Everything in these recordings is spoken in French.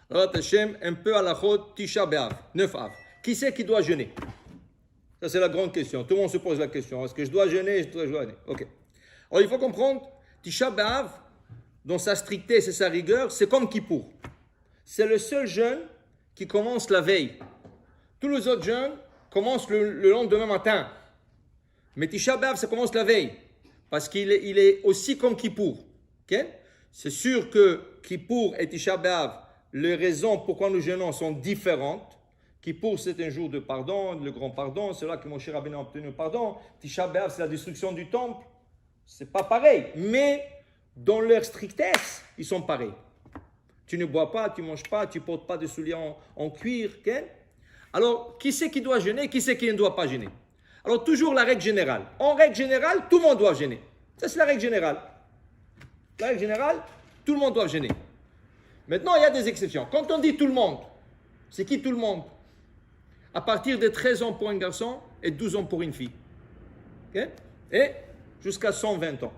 Alors, Hachem, un peu à la chôte, Tisha B'Av, 9 Av. Qui c'est qui doit jeûner? Ça, c'est la grande question. Tout le monde se pose la question. Est-ce que je dois jeûner? Je dois jeûner. Ok. Alors, il faut comprendre, Tisha B'Av, dans sa strictesse et sa rigueur, c'est comme Kippour. C'est le seul jeûne qui commence la veille. Tous les autres jeûnes commencent le lendemain matin. Mais Tisha B'Av, ça commence la veille. Parce qu'il est aussi comme Kippour. Okay? C'est sûr que Kippour et Tisha B'Av, les raisons pourquoi nous jeûnons sont différentes. Kippour, c'est un jour de pardon, le grand pardon. C'est là que Moshe Rabbeinu a obtenu le pardon. Tisha B'Av, c'est la destruction du temple. C'est pas pareil. Mais dans leur strictesse, ils sont pareils. Tu ne bois pas, tu ne manges pas, tu ne portes pas de souliers en cuir. Okay? Alors, qui c'est qui doit jeûner, qui c'est qui ne doit pas jeûner? Alors, toujours la règle générale. En règle générale, tout le monde doit jeûner. Ça, c'est la règle générale. La règle générale, tout le monde doit jeûner. Maintenant, il y a des exceptions. Quand on dit tout le monde, c'est qui tout le monde? À partir de 13 ans pour un garçon et 12 ans pour une fille. Okay? Et jusqu'à 120 ans.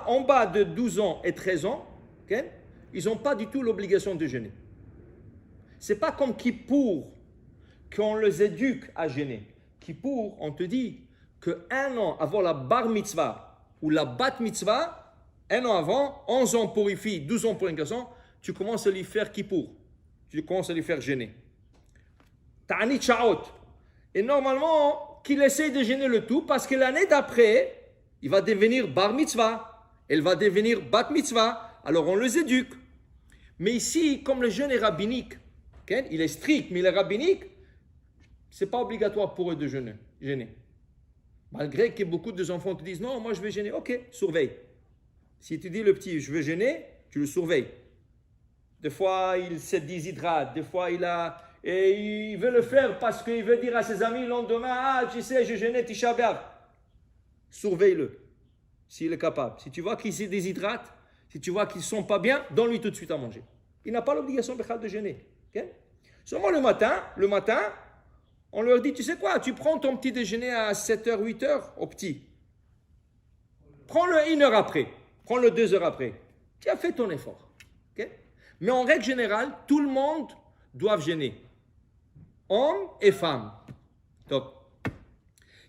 En bas de 12 ans et 13 ans, okay? Ils n'ont pas du tout l'obligation de jeûner. Ce n'est pas comme Kippour qu'on les éduque à jeûner. Kippour, on te dit qu'un an avant la bar mitzvah ou la bat mitzvah, un an avant, 11 ans pour une fille, 12 ans pour un garçon, tu commences à lui faire Kippour. Tu commences à lui faire jeûner. Ta'anit sha'ot. Et normalement, qu'il essaye de jeûner le tout parce que l'année d'après, il va devenir bar mitzvah. Elle va devenir bat mitzvah. Alors on les éduque. Mais ici, comme le jeûne est rabbinique, okay, il est strict, mais il est rabbinique, ce n'est pas obligatoire pour eux de jeûner. Malgré que beaucoup de enfants te disent, non, moi je vais jeûner. Ok, surveille. Si tu dis le petit, je veux jeûner, tu le surveilles. Des fois, il se déshydrate. Des fois, et il veut le faire parce qu'il veut dire à ses amis le lendemain, ah, tu sais, je jeûnais Tisha B'Av. Surveille-le, s'il est capable. Si tu vois qu'il se déshydrate, si tu vois qu'ils ne sont pas bien, donne-lui tout de suite à manger. Il n'a pas l'obligation de jeûner. Okay? Seulement le matin, on leur dit, tu sais quoi, tu prends ton petit déjeuner à 7h, 8h au petit. Prends-le 1 heure après. Prends-le 2 heures après. Tu as fait ton effort. Okay? Mais en règle générale, tout le monde doit jeûner. Hommes et femmes. Donc,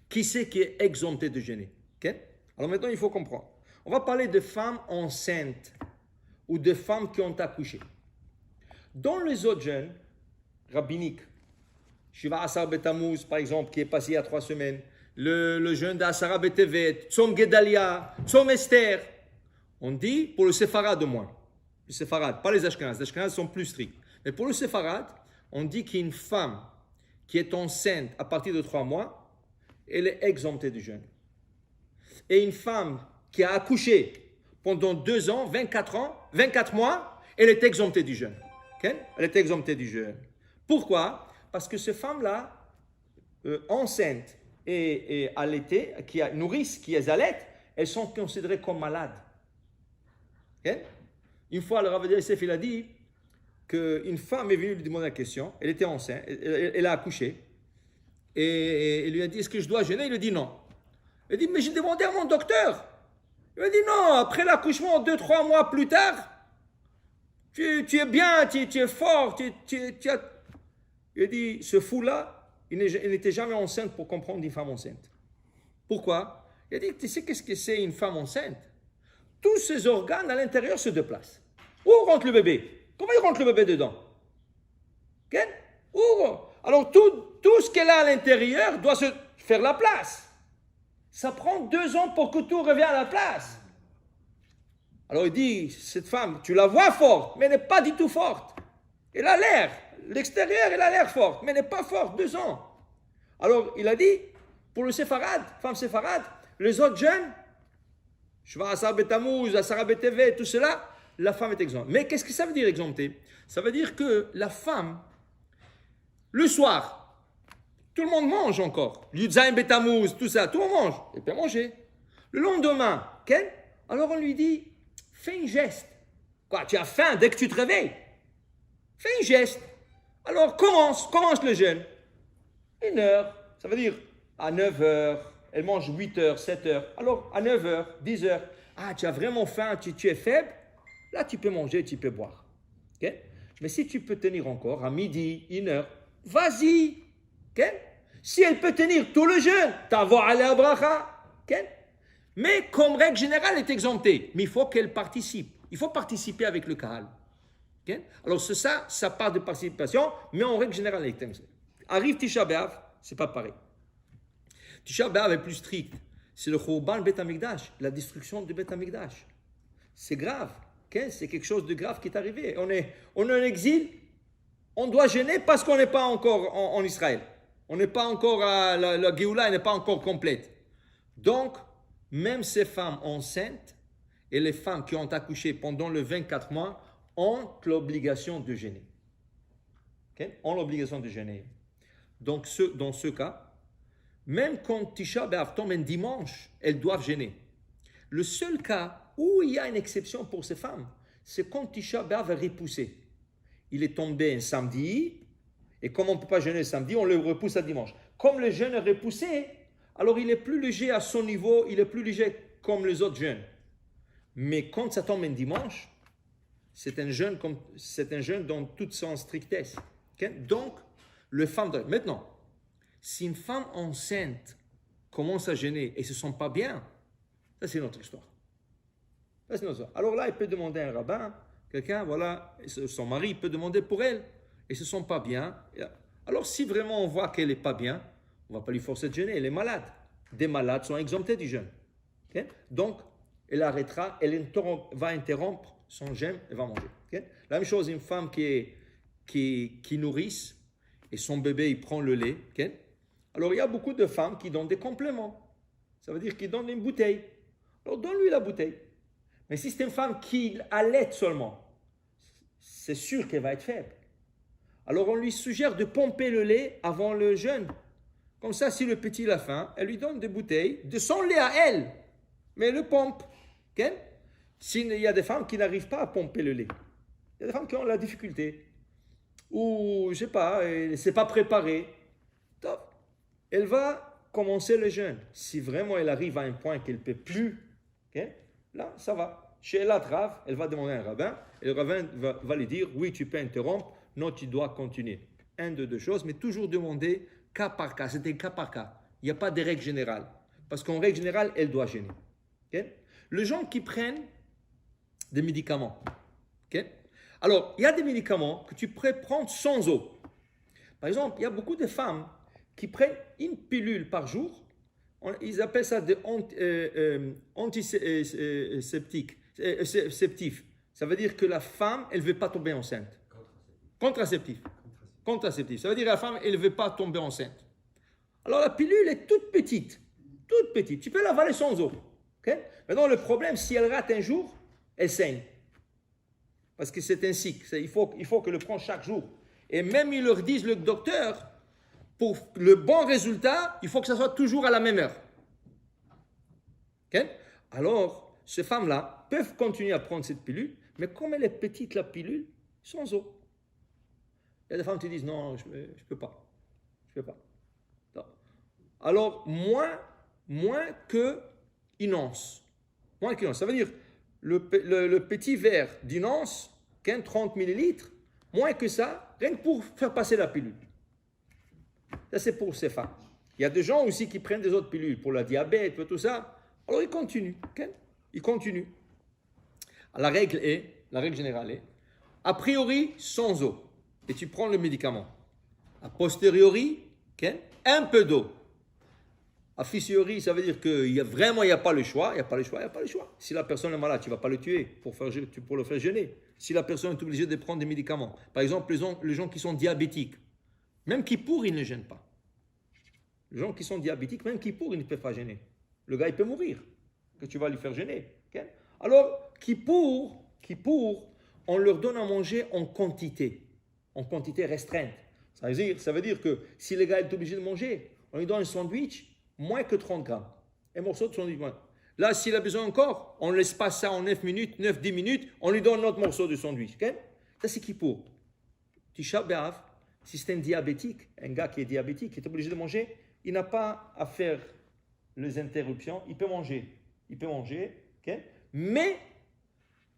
qui c'est qui est exempté de jeûner? Okay? Alors maintenant, il faut comprendre. On va parler de femmes enceintes ou de femmes qui ont accouché. Dans les autres jeûnes rabbiniques, Shiva Asar Betamuz, par exemple, qui est passé il y a 3 semaines, le jeûne d'Asara Betevet, Tzom Gedalia, Tzom Esther, on dit pour le Séfarad au moins. Le Séfarad, pas les Ashkenaz. Les Ashkenaz sont plus stricts. Mais pour le Séfarad, on dit qu'une femme qui est enceinte à partir de 3 mois, elle est exemptée du jeûne. Et une femme qui a accouché pendant 2 ans, 24 mois, elle est exemptée du jeûne. Okay? Elle est exemptée du jeûne. Pourquoi? Parce que ces femmes-là, enceintes et allaitées, qui nourrissent, qui les allaitent, elles sont considérées comme malades. Okay? Une fois, le Rav Yosef, il a dit qu'une femme est venue lui demander la question, elle était enceinte, elle a accouché, et il lui a dit, est-ce que je dois jeûner? Il lui a dit non. Il a dit, mais j'ai demandé à mon docteur. Il a dit non, après l'accouchement, 2-3 mois plus tard, tu es bien, tu es fort, Il a dit, ce fou-là, il n'était jamais enceinte pour comprendre une femme enceinte. Pourquoi? Il a dit, tu sais qu'est-ce que c'est une femme enceinte? Tous ses organes à l'intérieur se déplacent. Où rentre le bébé? Comment il rentre le bébé dedans? Okay? Alors tout ce qu'elle a à l'intérieur doit se faire la place. Ça prend 2 ans pour que tout revienne à la place. Alors il dit, cette femme, tu la vois forte, mais elle n'est pas du tout forte. Elle a l'air, l'extérieur, elle a l'air forte, mais elle n'est pas forte, 2 ans. Alors il a dit, pour le séfarade, femme séfarade, les autres jeunes, Shva Asar Betamuz, Asara Betevet, tout cela, la femme est exemptée. Mais qu'est-ce que ça veut dire exemptée? Ça veut dire que la femme, le soir, tout le monde mange encore. Yudzaïm Betamuz, tout ça, tout le monde mange. Elle peut manger. Le lendemain, okay? Alors on lui dit, fais un geste. Quoi, tu as faim dès que tu te réveilles? Fais un geste. Alors commence le jeûne. 1 heure, ça veut dire à 9 heures, elle mange 8 heures, 7 heures. Alors à 9 heures, 10 heures, ah tu as vraiment faim, tu es faible, là tu peux manger, tu peux boire. Okay? Mais si tu peux tenir encore à midi, 1 heure, vas-y. Okay? Si elle peut tenir tout le jeûne, t'avoir allé à bracha. Okay? Mais comme règle générale, elle est exemptée. Mais il faut qu'elle participe. Il faut participer avec le kahal. Okay? Alors ça part de participation, mais en règle générale, elle est exemptée. Arrive Tisha B'Av, c'est pas pareil. Tisha B'Av est plus strict. C'est le Khurban Bet Hamikdash, la destruction du Bet Hamikdash. C'est grave. Okay? C'est quelque chose de grave qui est arrivé. On est en exil, on doit gêner parce qu'on n'est pas encore en Israël. On n'est pas encore, la Géoula n'est pas encore complète. Donc, même ces femmes enceintes et les femmes qui ont accouché pendant le 24 mois ont l'obligation de gêner. Okay? Ont l'obligation de gêner. Donc, dans ce cas, même quand Tisha B'Av tombe un dimanche, elles doivent gêner. Le seul cas où il y a une exception pour ces femmes, c'est quand Tisha B'Av est repoussé. Il est tombé un samedi, et comme on ne peut pas jeûner le samedi, on le repousse à dimanche. Comme le jeûne est repoussé, alors il est plus léger à son niveau, il est plus léger comme les autres jeûnes. Mais quand ça tombe un dimanche, c'est un jeûne dans toute son strictesse. Okay? Donc, le femme doit... Maintenant, si une femme enceinte commence à jeûner et ne se sent pas bien, ça c'est notre histoire. Ça, c'est notre histoire. Alors là, elle peut demander à un rabbin, quelqu'un, voilà, son mari peut demander pour elle, et ne se sent pas bien. Alors si vraiment on voit qu'elle n'est pas bien, on ne va pas lui forcer de jeûner, elle est malade. Des malades sont exemptés du jeûne. Okay? Donc, elle arrêtera, elle va interrompre son jeûne, elle va manger. Okay? La même chose, une femme qui nourrisse, et son bébé, il prend le lait. Okay? Alors, il y a beaucoup de femmes qui donnent des compléments. Ça veut dire qu'ils donnent une bouteille. Alors, donne-lui la bouteille. Mais si c'est une femme qui allaite seulement, c'est sûr qu'elle va être faible. Alors, on lui suggère de pomper le lait avant le jeûne. Comme ça, si le petit a faim, elle lui donne des bouteilles de son lait à elle. Mais elle le pompe. Okay? Il y a des femmes qui n'arrivent pas à pomper le lait. Il y a des femmes qui ont la difficulté. Ou, je ne sais pas, elle ne s'est pas préparée. Top. Elle va commencer le jeûne. Si vraiment elle arrive à un point qu'elle ne peut plus, okay, là, ça va. Chez la trave, elle va demander à un rabbin, et le rabbin va lui dire, oui, tu peux interrompre, non, tu dois continuer. Un de deux choses, mais toujours demander cas par cas. C'était cas par cas. Il n'y a pas de règle générale. Parce qu'en règle générale, elle doit gêner. Okay? Les gens qui prennent des médicaments. Okay? Alors, il y a des médicaments que tu peux prendre sans eau. Par exemple, il y a beaucoup de femmes qui prennent une pilule par jour. Ils appellent ça des antiseptiques. Ça veut dire que la femme, elle ne veut pas tomber enceinte. Contraceptif. Contraceptif. Ça veut dire que la femme, elle ne veut pas tomber enceinte. Alors la pilule est toute petite. Toute petite. Tu peux l'avaler sans eau. Okay? Maintenant, le problème, si elle rate un jour, elle saigne. Parce que c'est un cycle. Il faut qu'elle le prenne chaque jour. Et même ils leur disent, le docteur, pour le bon résultat, il faut que ça soit toujours à la même heure. Okay? Alors, ces femmes-là peuvent continuer à prendre cette pilule, mais comme elle est petite, la pilule, sans eau. Il y a des femmes qui disent, non, je ne peux pas. Je ne peux pas. Non. Alors, moins qu'une once. Moins qu'une once. Ça veut dire, le petit verre d'une once, 30 millilitres, moins que ça, rien que pour faire passer la pilule. Ça, c'est pour ces femmes. Il y a des gens aussi qui prennent des autres pilules pour le diabète, pour tout ça. Alors, ils continuent. Okay? Ils continuent. La règle générale est, a priori, sans eau. Et tu prends le médicament. A posteriori, okay? Un peu d'eau. A fortiori, ça veut dire qu'il n'y a pas le choix. Il n'y a pas le choix. Si la personne est malade, tu ne vas pas le tuer pour le faire jeûner. Si la personne est obligée de prendre des médicaments. Par exemple, les gens qui sont diabétiques. Même Kippour, ils ne gênent pas. Les gens qui sont diabétiques, même Kippour, ils ne peuvent pas gêner. Le gars, il peut mourir. Que tu vas lui faire gêner. Okay? Alors, Kippour, on leur donne à manger en quantité restreinte. Ça veut dire que si le gars est obligé de manger, on lui donne un sandwich, moins que 30 grammes. Un morceau de sandwich. Là, s'il a besoin encore, on ne laisse pas ça en 9 minutes, 9-10 minutes, on lui donne un autre morceau de sandwich. Okay? Ça, c'est Kippour. Tisha B'Av, si c'est un diabétique, un gars qui est diabétique, qui est obligé de manger, il n'a pas à faire les interruptions, il peut manger. Okay? Mais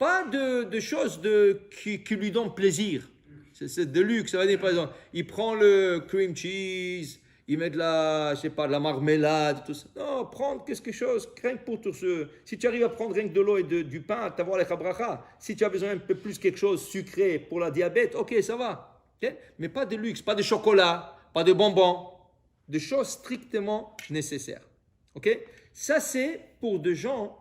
Pas de choses qui lui donnent plaisir. C'est de luxe. Ça veut dire, par exemple, il prend le cream cheese, il met de la, je sais pas, de la marmelade, tout ça. Non, prendre quelque chose, rien que pour tout ce... Si tu arrives à prendre rien que de l'eau et du pain, t'avoir les chabracha. Si tu as besoin un peu plus quelque chose sucré pour la diabète, ok, ça va. Okay? Mais pas de luxe, pas de chocolat, pas de bonbons. Des choses strictement nécessaires. Ok? Ça, c'est pour des gens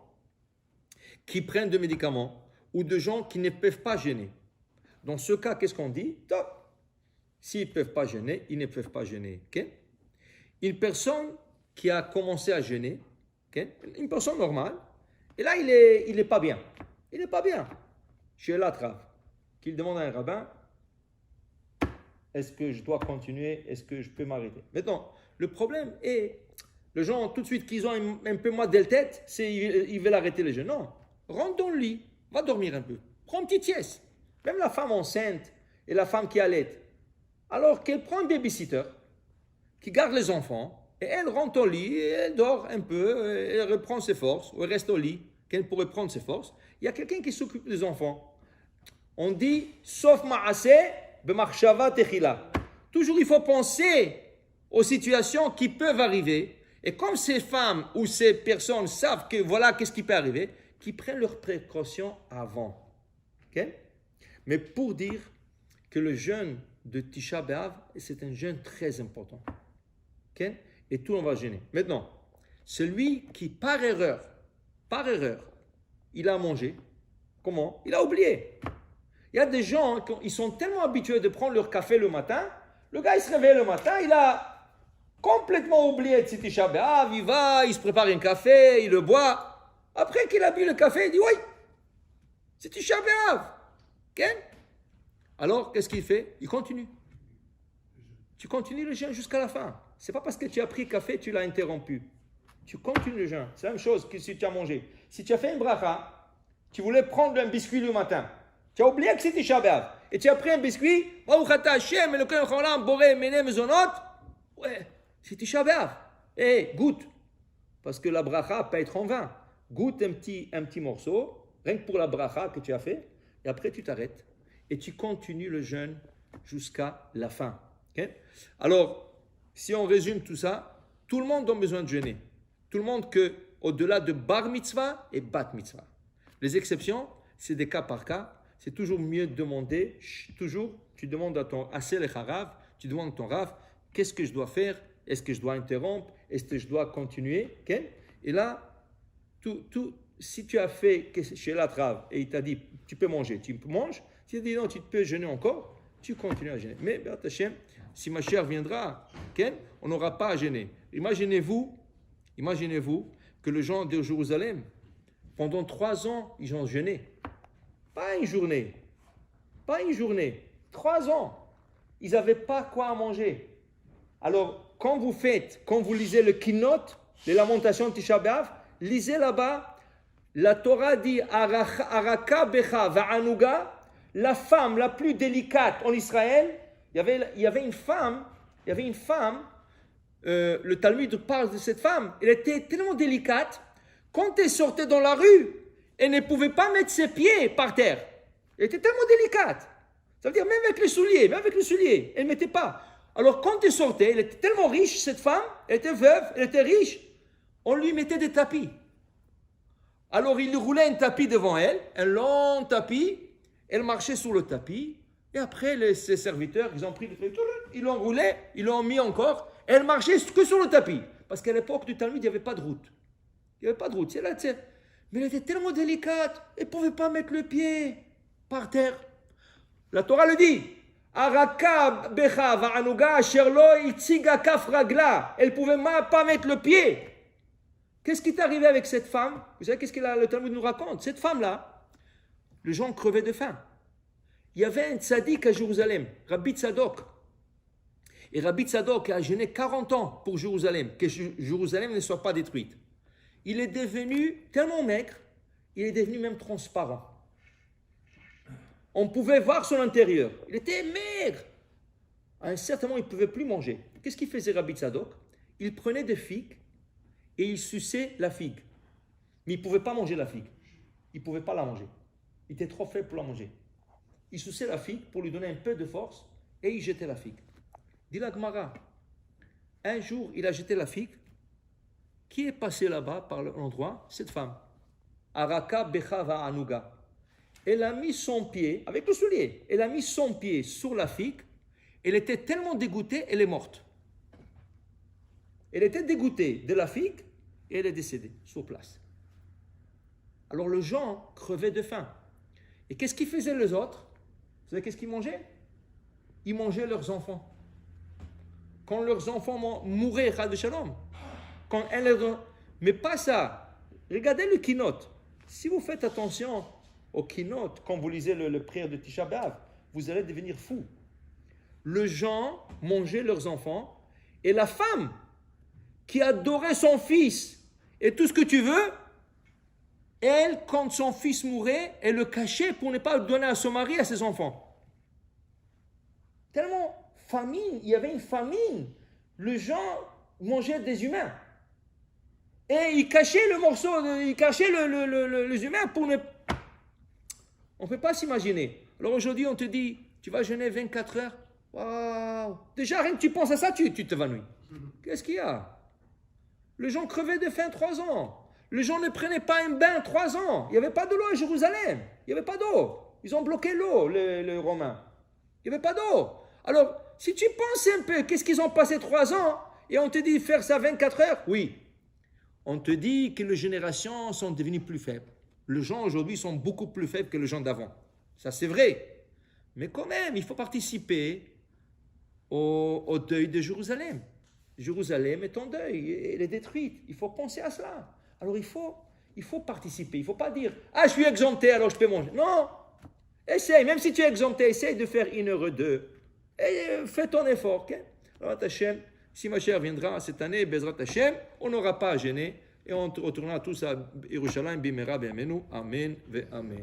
qui prennent des médicaments ou de gens qui ne peuvent pas jeûner. Dans ce cas, qu'est-ce qu'on dit? Top. S'ils ne peuvent pas jeûner, ils ne peuvent pas jeûner. Okay? Une personne qui a commencé à jeûner, okay? Une personne normale, et là, il est pas bien. Il n'est pas bien. Chez l'atrave, qu'il demande à un rabbin, est-ce que je dois continuer? Est-ce que je peux m'arrêter? Maintenant, le problème est, les gens, tout de suite, qu'ils ont un peu mal de tête, ils veulent arrêter le jeûne. Non, rentre dans le lit, va dormir un peu, prends une petite sieste. Même la femme enceinte et la femme qui allait, alors qu'elle prend un babysitter, qui garde les enfants, et elle rentre au lit, et elle dort un peu, elle reprend ses forces, ou elle reste au lit, qu'elle pourrait prendre ses forces. Il y a quelqu'un qui s'occupe des enfants. On dit, sauf ma'aseh, b'machshava techila. Toujours, il faut penser aux situations qui peuvent arriver. Et comme ces femmes ou ces personnes savent que voilà qu'est-ce qui peut arriver, qu'ils prennent leurs précautions avant. Okay? Mais pour dire que le jeûne de Tisha B'Av, c'est un jeûne très important. Okay? Et tout on va jeûner. Maintenant, celui qui par erreur, il a mangé, comment? Il a oublié. Il y a des gens, ils sont tellement habitués de prendre leur café le matin, le gars il se réveille le matin, il a complètement oublié de Tisha B'Av, il va, il se prépare un café, il le boit. Après qu'il a bu le café, il dit oui, c'est Tisha B'Av. Okay? Alors, qu'est-ce qu'il fait? Il continue. Tu continues le jeûne jusqu'à la fin. Ce n'est pas parce que tu as pris le café que tu l'as interrompu. Tu continues le jeûne. C'est la même chose que si tu as mangé. Si tu as fait une bracha, tu voulais prendre un biscuit le matin. Tu as oublié que c'était Shabbat. Et tu as pris un biscuit. Ouais, c'était Shabbat. Eh, goûte. Parce que la bracha peut être en vain. Goûte un petit morceau, rien que pour la bracha que tu as fait. Et après, tu t'arrêtes. Et tu continues le jeûne jusqu'à la fin. Okay? Alors, si on résume tout ça, tout le monde a besoin de jeûner. Tout le monde au-delà de bar mitzvah et bat mitzvah. Les exceptions, c'est des cas par cas. C'est toujours mieux de demander, toujours, tu demandes à ton Asel et Harav, tu demandes à ton Rav, qu'est-ce que je dois faire? Est-ce que je dois interrompre? Est-ce que je dois continuer? Okay? Et là, si tu as fait chez la Rav et il t'a dit, tu peux manger, tu manges. Si il dit non, tu peux jeûner encore, tu continues à jeûner. Mais, Béat Hashem, si ma chère viendra, okay, on n'aura pas à jeûner. Imaginez-vous que les gens de Jérusalem, pendant 3 ans, ils ont jeûné. Pas une journée. 3 ans. Ils n'avaient pas quoi manger. Alors, quand vous lisez le Kinot, les lamentations de Tisha B'Av, lisez là-bas, la Torah dit Araka Becha Va'anuga, la femme la plus délicate en Israël. Il y avait une femme, le Talmud parle de cette femme, elle était tellement délicate, quand elle sortait dans la rue, elle ne pouvait pas mettre ses pieds par terre. Elle était tellement délicate. Ça veut dire même avec les souliers, elle ne mettait pas. Alors quand elle sortait, elle était tellement riche, cette femme, elle était veuve, elle était riche, on lui mettait des tapis. Alors il roulait un tapis devant elle, un long tapis, elle marchait sur le tapis, et après ses serviteurs, ils ont pris le tapis, ils l'ont roulé, ils l'ont mis encore, elle marchait que sur le tapis. Parce qu'à l'époque du Talmud, il n'y avait pas de route. Mais elle était tellement délicate, elle ne pouvait pas mettre le pied par terre. La Torah le dit. Araka becha va'anuga sherlo itziga kaf ragla. Elle ne pouvait pas mettre le pied. Qu'est-ce qui est arrivé avec cette femme? Vous savez qu'est-ce que le Talmud nous raconte? Cette femme-là, les gens crevaient de faim. Il y avait un tzaddik à Jérusalem, Rabbi Tzadok. Et Rabbi Tzadok a jeûné 40 ans pour Jérusalem, que Jérusalem ne soit pas détruite. Il est devenu tellement maigre, il est devenu même transparent. On pouvait voir son intérieur. Il était maigre. À un certain moment, il ne pouvait plus manger. Qu'est-ce qu'il faisait Rabbi Tzadok? Il prenait des figues et il suçait la figue. Mais il ne pouvait pas manger la figue. Il ne pouvait pas la manger. Il était trop faible pour la manger. Il suçait la figue pour lui donner un peu de force et il jetait la figue. Dit la Gemara, un jour, il a jeté la figue. Qui est passé là-bas par l'endroit? Cette femme. Araka Bechava Anuga. Elle a mis son pied, avec le soulier, elle a mis son pied sur la figue. Elle était tellement dégoûtée, elle est morte. Elle était dégoûtée de la figue et elle est décédée sur place. Alors les gens crevaient de faim. Et qu'est-ce qu'ils faisaient les autres? Vous savez qu'est-ce qu'ils mangeaient? Ils mangeaient leurs enfants. Quand leurs enfants mouraient, Chas v'Shalom, quand mais pas ça. Regardez le keynote. Si vous faites attention au keynote, quand vous lisez le prière de Tisha B'Av, vous allez devenir fou. Les gens mangeaient leurs enfants et la femme qui adorait son fils et tout ce que tu veux, elle, quand son fils mourait, elle le cachait pour ne pas le donner à son mari et à ses enfants. Tellement famine, il y avait une famine. Les gens mangeaient des humains. Et ils cachaient le morceau, ils cachaient les humains pour ne... On ne peut pas s'imaginer. Alors aujourd'hui, on te dit, tu vas jeûner 24 heures. Waouh! Déjà, rien que tu penses à ça, tu t'évanouis. Qu'est-ce qu'il y a? Les gens crevaient de faim 3 ans. Les gens ne prenaient pas un bain 3 ans. Il n'y avait pas de l'eau à Jérusalem. Il n'y avait pas d'eau. Ils ont bloqué l'eau, les Romains. Il n'y avait pas d'eau. Alors, si tu penses un peu, qu'est-ce qu'ils ont passé 3 ans? Et on te dit faire ça 24 heures? Oui. On te dit que les générations sont devenues plus faibles. Les gens aujourd'hui sont beaucoup plus faibles que les gens d'avant. Ça, c'est vrai. Mais quand même, il faut participer au deuil de Jérusalem. Jérusalem est en deuil, elle est détruite. Il faut penser à cela. Alors il faut participer. Il ne faut pas dire « Ah, je suis exempté, alors je peux manger. » Non. Essaye, même si tu es exempté, essaye de faire 1 heure 2. Et fais ton effort. Okay? Alors, Hachem, si ma chère viendra cette année, Bezrat Hachem, on n'aura pas à gêner et on retournera tous à Yerushalayim, Bimera, B'Amenu. Amen, Ve Amen.